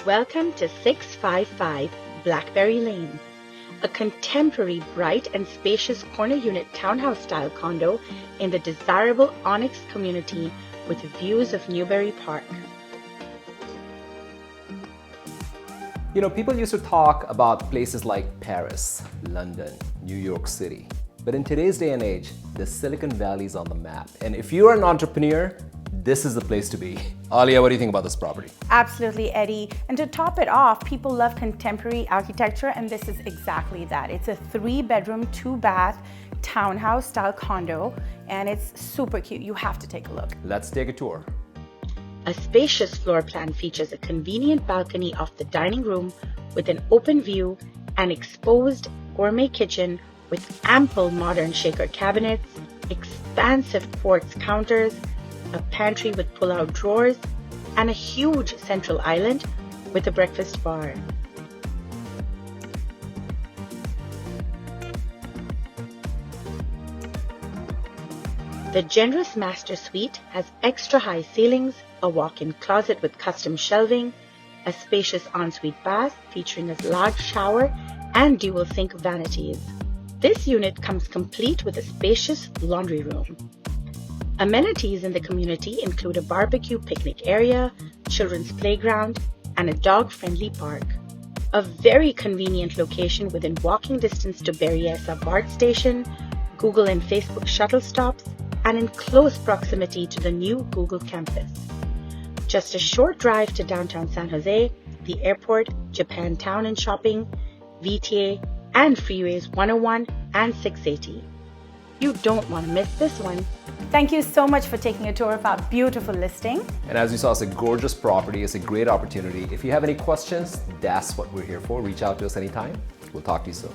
Welcome to 655 Blackbury Lane, a contemporary, bright and spacious corner unit townhouse style condo in the desirable Onyx community with views of Newbury Park. You know, people used to talk about places like Paris, London, New York City. But in today's day and age, the Silicon Valley is on the map. And if you're an entrepreneur, this is the place to be. Alia, what do you think about this property? Absolutely, Eddie. And to top it off, people love contemporary architecture, and this is exactly that. It's a 3-bedroom, 2-bath townhouse style condo, and it's super cute. You have to take a look. Let's take a tour. A spacious floor plan features a convenient balcony off the dining room with an open view, an exposed gourmet kitchen with ample modern shaker cabinets, expansive quartz counters, a pantry with pull-out drawers, and a huge central island with a breakfast bar. The generous master suite has extra high ceilings, a walk-in closet with custom shelving, a spacious ensuite bath featuring a large shower and dual sink vanities. This unit comes complete with a spacious laundry room. Amenities in the community include a barbecue picnic area, children's playground, and a dog-friendly park. A very convenient location within walking distance to Berryessa BART station, Google and Facebook shuttle stops, and in close proximity to the new Google campus. Just a short drive to downtown San Jose, the airport, Japantown and shopping, VTA, and freeways 101 and 680. You don't want to miss this one. Thank you so much for taking a tour of our beautiful listing. And as you saw, it's a gorgeous property. It's a great opportunity. If you have any questions, that's what we're here for. Reach out to us anytime. We'll talk to you soon.